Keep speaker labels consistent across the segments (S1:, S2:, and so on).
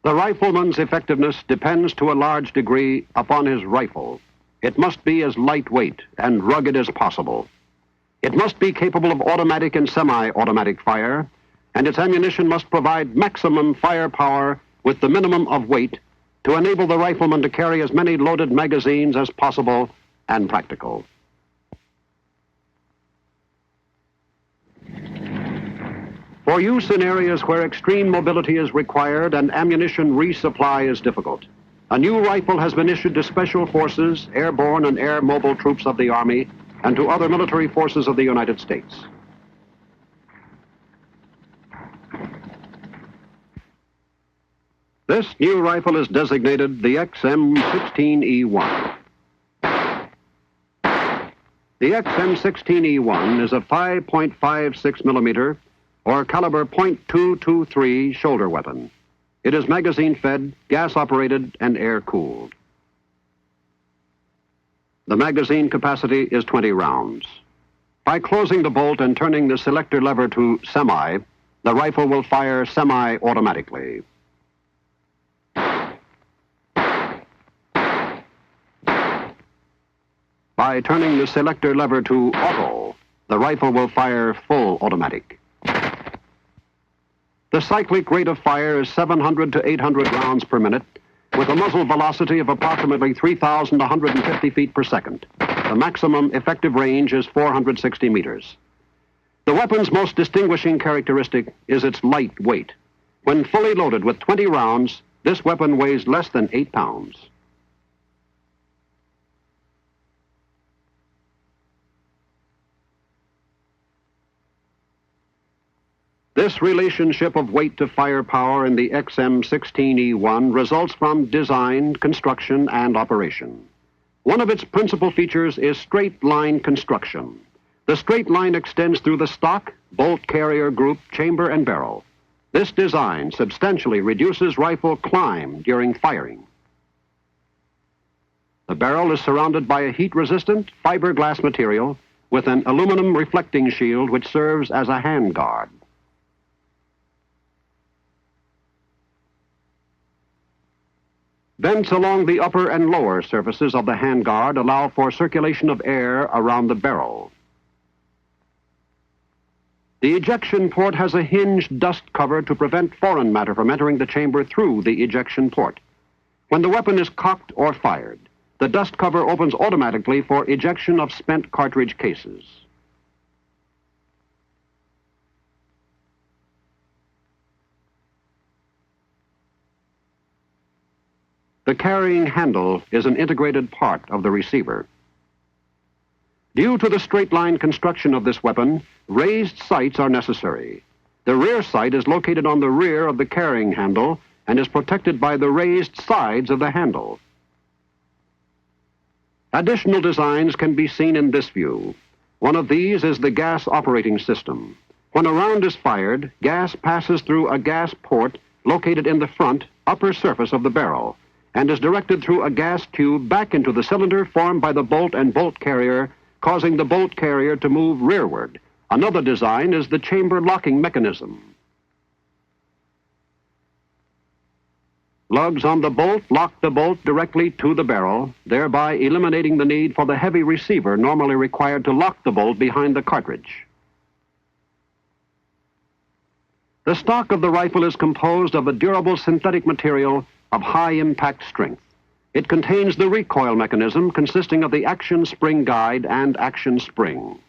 S1: The rifleman's effectiveness depends to a large degree upon his rifle. It must be as lightweight and rugged as possible. It must be capable of automatic and semi-automatic fire, and its ammunition must provide maximum firepower with the minimum of weight to enable the rifleman to carry as many loaded magazines as possible and practical. For use in areas where extreme mobility is required and ammunition resupply is difficult, a new rifle has been issued to Special Forces, airborne and air mobile troops of the Army, and to other military forces of the United States. This new rifle is designated the XM16E1. The XM16E1 is a 5.56mm or caliber .223 shoulder weapon. It is magazine-fed, gas-operated, and air-cooled. The magazine capacity is 20 rounds. By closing the bolt and turning the selector lever to semi, the rifle will fire semi-automatically. By turning the selector lever to auto, the rifle will fire full automatic. The cyclic rate of fire is 700 to 800 rounds per minute, with a muzzle velocity of approximately 3,150 feet per second. The maximum effective range is 460 meters. The weapon's most distinguishing characteristic is its light weight. When fully loaded with 20 rounds, this weapon weighs less than 8 pounds. This relationship of weight to firepower in the XM16E1 results from design, construction, and operation. One of its principal features is straight line construction. The straight line extends through the stock, bolt carrier group, chamber, and barrel. This design substantially reduces rifle climb during firing. The barrel is surrounded by a heat-resistant fiberglass material with an aluminum reflecting shield which serves as a hand guard. Vents along the upper and lower surfaces of the handguard allow for circulation of air around the barrel. The ejection port has a hinged dust cover to prevent foreign matter from entering the chamber through the ejection port. When the weapon is cocked or fired, the dust cover opens automatically for ejection of spent cartridge cases. The carrying handle is an integrated part of the receiver. Due to the straight-line construction of this weapon, raised sights are necessary. The rear sight is located on the rear of the carrying handle and is protected by the raised sides of the handle. Additional designs can be seen in this view. One of these is the gas operating system. When a round is fired, gas passes through a gas port located in the front upper surface of the barrel and is directed through a gas tube back into the cylinder formed by the bolt and bolt carrier, causing the bolt carrier to move rearward. Another design is the chamber locking mechanism. Lugs on the bolt lock the bolt directly to the barrel, thereby eliminating the need for the heavy receiver normally required to lock the bolt behind the cartridge. The stock of the rifle is composed of a durable synthetic material of high impact strength. It contains the recoil mechanism consisting of the action spring guide and action spring.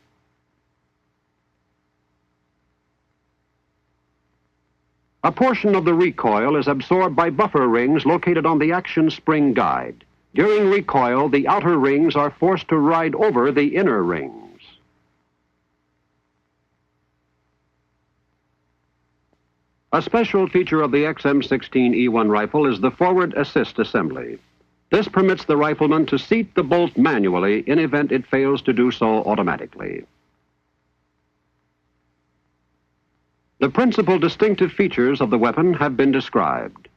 S1: A portion of the recoil is absorbed by buffer rings located on the action spring guide. During recoil, the outer rings are forced to ride over the inner rings. A special feature of the XM16E1 rifle is the forward assist assembly. This permits the rifleman to seat the bolt manually in event it fails to do so automatically. The principal distinctive features of the weapon have been described.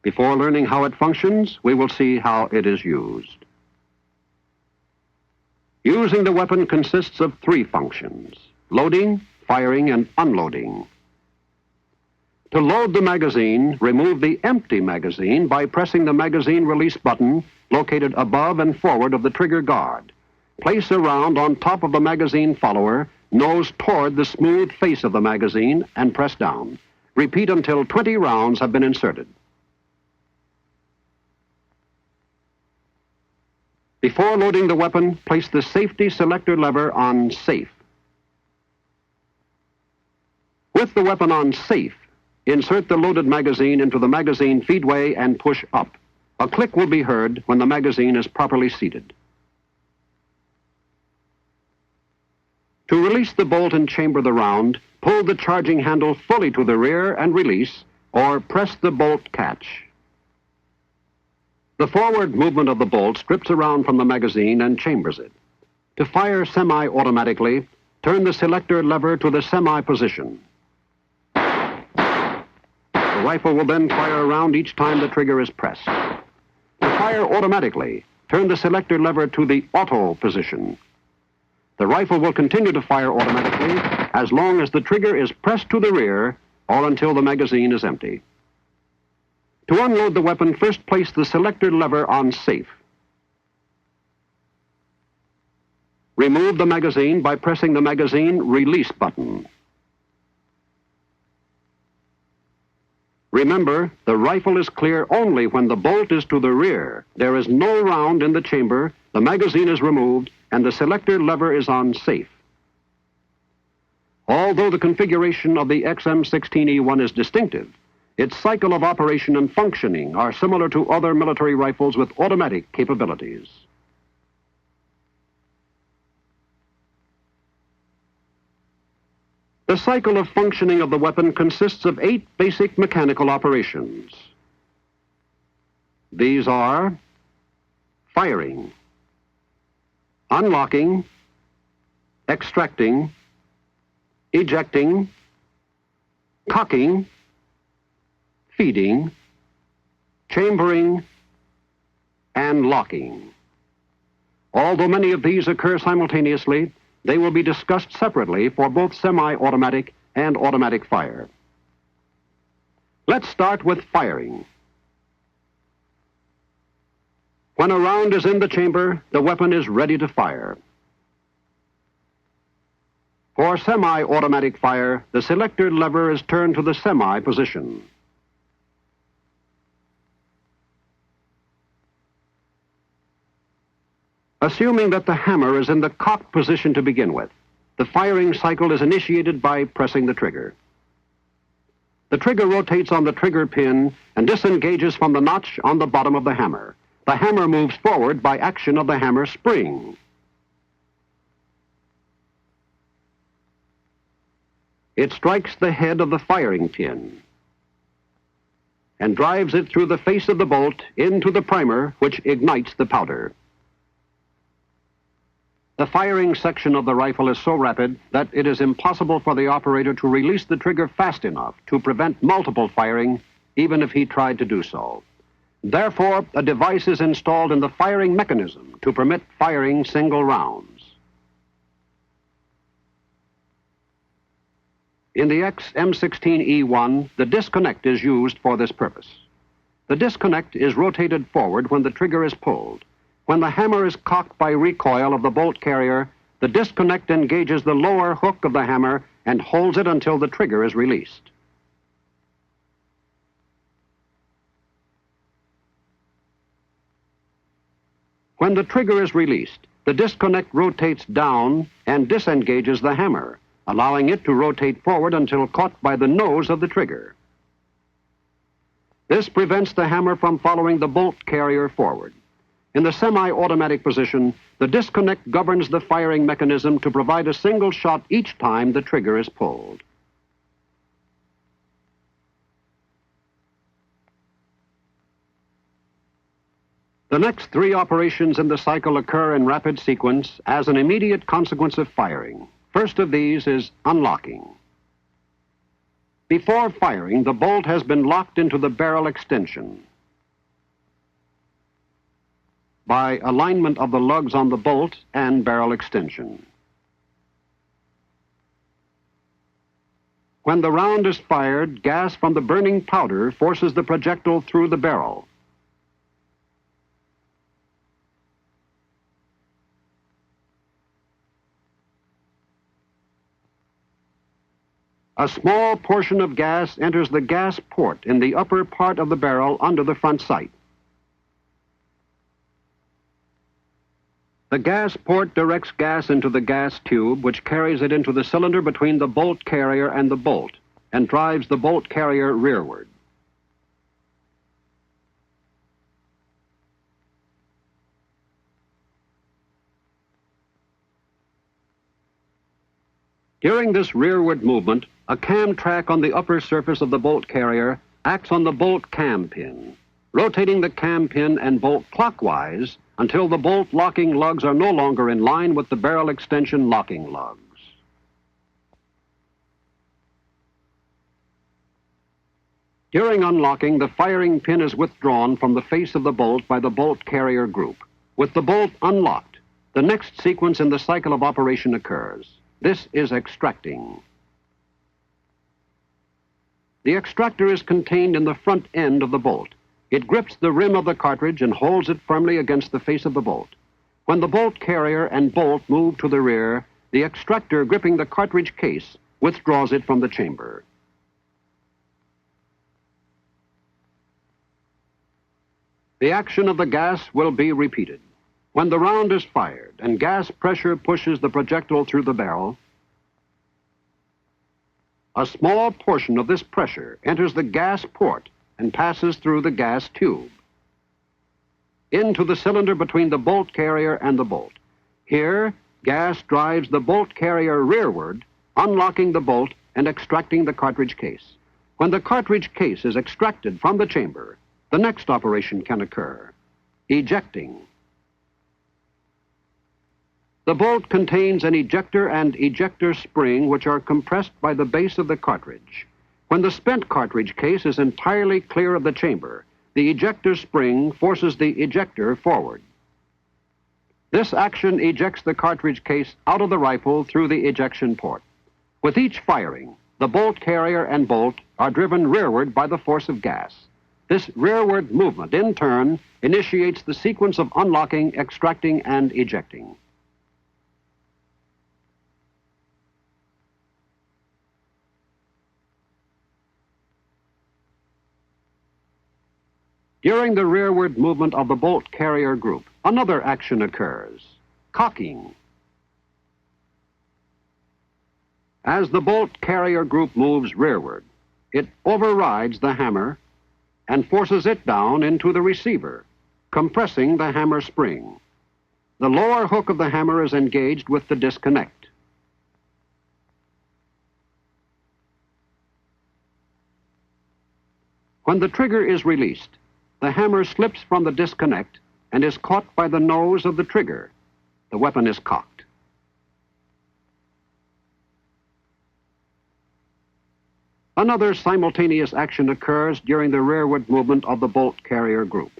S1: Before learning how it functions, we will see how it is used. Using the weapon consists of 3 functions: loading, firing, and unloading. To load the magazine, remove the empty magazine by pressing the magazine release button located above and forward of the trigger guard. Place a round on top of the magazine follower, nose toward the smooth face of the magazine, and press down. Repeat until 20 rounds have been inserted. Before loading the weapon, place the safety selector lever on Safe. With the weapon on Safe, insert the loaded magazine into the magazine feedway and push up. A click will be heard when the magazine is properly seated. To release the bolt and chamber the round, pull the charging handle fully to the rear and release, or press the bolt catch. The forward movement of the bolt strips a round from the magazine and chambers it. To fire semi-automatically, turn the selector lever to the semi position. The rifle will then fire a round each time the trigger is pressed. To fire automatically, turn the selector lever to the auto position. The rifle will continue to fire automatically as long as the trigger is pressed to the rear or until the magazine is empty. To unload the weapon, first place the selector lever on Safe. Remove the magazine by pressing the magazine release button. Remember, the rifle is clear only when the bolt is to the rear. There is no round in the chamber, the magazine is removed, and the selector lever is on Safe. Although the configuration of the XM16E1 is distinctive, its cycle of operation and functioning are similar to other military rifles with automatic capabilities. The cycle of functioning of the weapon consists of 8 basic mechanical operations. These are firing, unlocking, extracting, ejecting, cocking, feeding, chambering, and locking. Although many of these occur simultaneously, they will be discussed separately for both semi-automatic and automatic fire. Let's start with firing. When a round is in the chamber, the weapon is ready to fire. For semi-automatic fire, the selector lever is turned to the semi position. Assuming that the hammer is in the cocked position to begin with, the firing cycle is initiated by pressing the trigger. The trigger rotates on the trigger pin and disengages from the notch on the bottom of the hammer. The hammer moves forward by action of the hammer spring. It strikes the head of the firing pin and drives it through the face of the bolt into the primer, which ignites the powder. The firing section of the rifle is so rapid that it is impossible for the operator to release the trigger fast enough to prevent multiple firing, even if he tried to do so. Therefore, a device is installed in the firing mechanism to permit firing single rounds. In the XM16E1, the disconnect is used for this purpose. The disconnect is rotated forward when the trigger is pulled. When the hammer is cocked by recoil of the bolt carrier, the disconnect engages the lower hook of the hammer and holds it until the trigger is released. When the trigger is released, the disconnect rotates down and disengages the hammer, allowing it to rotate forward until caught by the nose of the trigger. This prevents the hammer from following the bolt carrier forward. In the semi-automatic position, the disconnect governs the firing mechanism to provide a single shot each time the trigger is pulled. The next 3 operations in the cycle occur in rapid sequence as an immediate consequence of firing. First of these is unlocking. Before firing, the bolt has been locked into the barrel extension by alignment of the lugs on the bolt and barrel extension. When the round is fired, gas from the burning powder forces the projectile through the barrel. A small portion of gas enters the gas port in the upper part of the barrel under the front sight. The gas port directs gas into the gas tube, which carries it into the cylinder between the bolt carrier and the bolt, and drives the bolt carrier rearward. During this rearward movement, a cam track on the upper surface of the bolt carrier acts on the bolt cam pin, rotating the cam pin and bolt clockwise until the bolt locking lugs are no longer in line with the barrel extension locking lugs. During unlocking, the firing pin is withdrawn from the face of the bolt by the bolt carrier group. With the bolt unlocked, the next sequence in the cycle of operation occurs. This is extracting. The extractor is contained in the front end of the bolt. It grips the rim of the cartridge and holds it firmly against the face of the bolt. When the bolt carrier and bolt move to the rear, the extractor gripping the cartridge case withdraws it from the chamber. The action of the gas will be repeated. When the round is fired and gas pressure pushes the projectile through the barrel, a small portion of this pressure enters the gas port and passes through the gas tube into the cylinder between the bolt carrier and the bolt. Here, gas drives the bolt carrier rearward, unlocking the bolt and extracting the cartridge case. When the cartridge case is extracted from the chamber, the next operation can occur: ejecting. The bolt contains an ejector and ejector spring which are compressed by the base of the cartridge. When the spent cartridge case is entirely clear of the chamber, the ejector spring forces the ejector forward. This action ejects the cartridge case out of the rifle through the ejection port. With each firing, the bolt carrier and bolt are driven rearward by the force of gas. This rearward movement, in turn, initiates the sequence of unlocking, extracting, and ejecting. During the rearward movement of the bolt carrier group, another action occurs: cocking. As the bolt carrier group moves rearward, it overrides the hammer and forces it down into the receiver, compressing the hammer spring. The lower hook of the hammer is engaged with the disconnect. When the trigger is released, the hammer slips from the disconnect and is caught by the nose of the trigger. The weapon is cocked. Another simultaneous action occurs during the rearward movement of the bolt carrier group.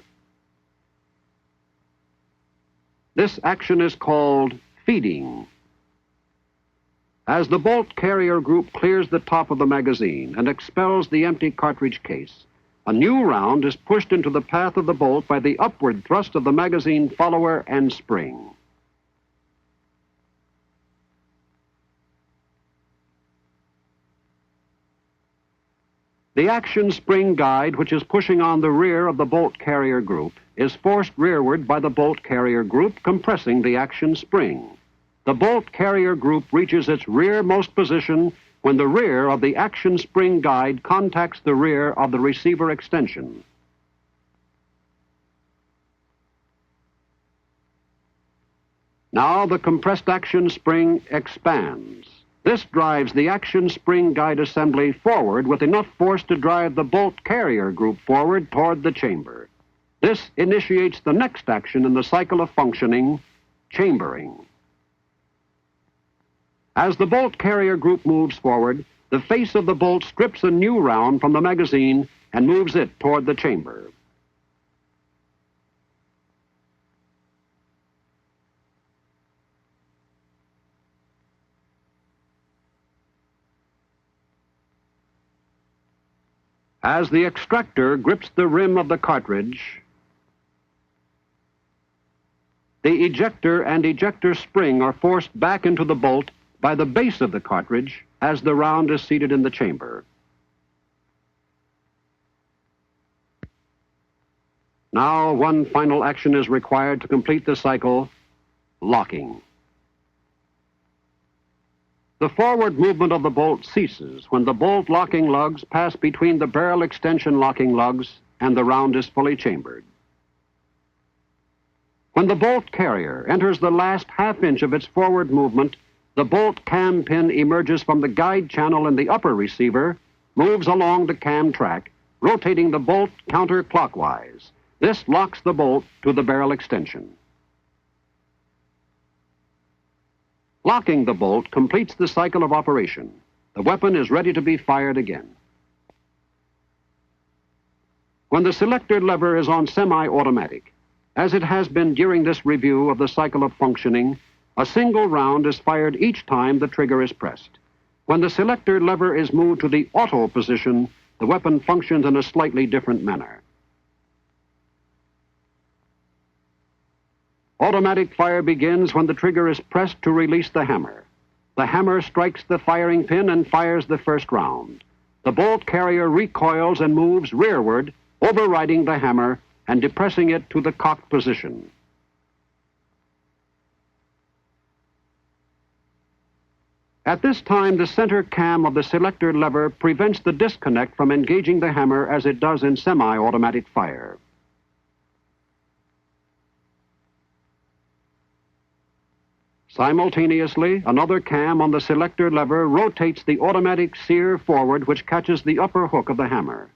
S1: This action is called feeding. As the bolt carrier group clears the top of the magazine and expels the empty cartridge case, a new round is pushed into the path of the bolt by the upward thrust of the magazine follower and spring. The action spring guide, which is pushing on the rear of the bolt carrier group, is forced rearward by the bolt carrier group, compressing the action spring. The bolt carrier group reaches its rearmost position when the rear of the action spring guide contacts the rear of the receiver extension. Now the compressed action spring expands. This drives the action spring guide assembly forward with enough force to drive the bolt carrier group forward toward the chamber. This initiates the next action in the cycle of functioning: chambering. As the bolt carrier group moves forward, the face of the bolt strips a new round from the magazine and moves it toward the chamber. As the extractor grips the rim of the cartridge, the ejector and ejector spring are forced back into the bolt by the base of the cartridge as the round is seated in the chamber. Now, one final action is required to complete the cycle: locking. The forward movement of the bolt ceases when the bolt locking lugs pass between the barrel extension locking lugs and the round is fully chambered. When the bolt carrier enters the last half-inch of its forward movement, the bolt cam pin emerges from the guide channel in the upper receiver, moves along the cam track, rotating the bolt counterclockwise. This locks the bolt to the barrel extension. Locking the bolt completes the cycle of operation. The weapon is ready to be fired again. When the selector lever is on semi-automatic, as it has been during this review of the cycle of functioning, a single round is fired each time the trigger is pressed. When the selector lever is moved to the auto position, the weapon functions in a slightly different manner. Automatic fire begins when the trigger is pressed to release the hammer. The hammer strikes the firing pin and fires the first round. The bolt carrier recoils and moves rearward, overriding the hammer and depressing it to the cocked position. At this time, the center cam of the selector lever prevents the disconnect from engaging the hammer as it does in semi-automatic fire. Simultaneously, another cam on the selector lever rotates the automatic sear forward, which catches the upper hook of the hammer.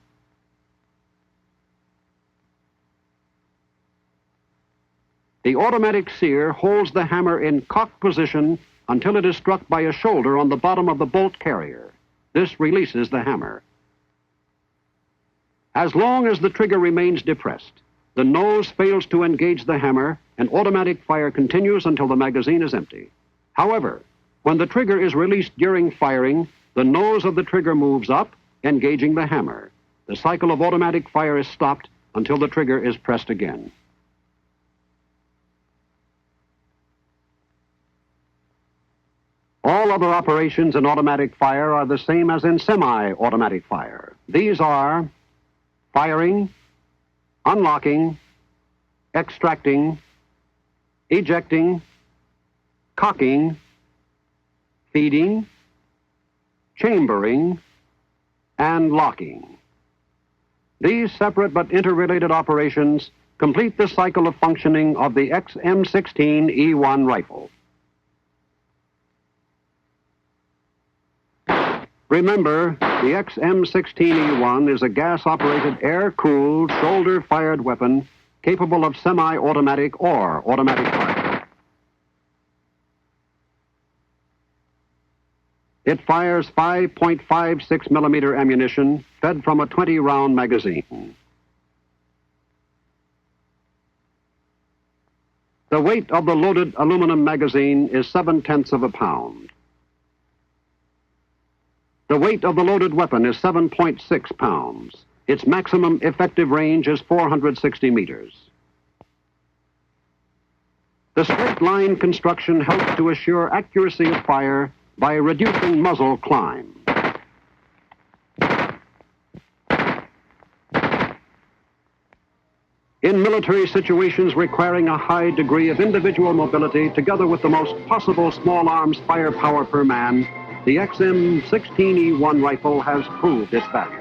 S1: The automatic sear holds the hammer in cocked position until it is struck by a shoulder on the bottom of the bolt carrier. This releases the hammer. As long as the trigger remains depressed, the nose fails to engage the hammer, and automatic fire continues until the magazine is empty. However, when the trigger is released during firing, the nose of the trigger moves up, engaging the hammer. The cycle of automatic fire is stopped until the trigger is pressed again. All other operations in automatic fire are the same as in semi-automatic fire. These are firing, unlocking, extracting, ejecting, cocking, feeding, chambering, and locking. These separate but interrelated operations complete the cycle of functioning of the XM16E1 rifle. Remember, the XM16E1 is a gas-operated, air-cooled, shoulder-fired weapon capable of semi-automatic or automatic fire. It fires 5.56mm ammunition fed from a 20-round magazine. The weight of the loaded aluminum magazine is 7/10 of a pound. The weight of the loaded weapon is 7.6 pounds. Its maximum effective range is 460 meters. The straight line construction helps to assure accuracy of fire by reducing muzzle climb. In military situations requiring a high degree of individual mobility, together with the most possible small arms firepower per man, the XM16E1 rifle has proved its value.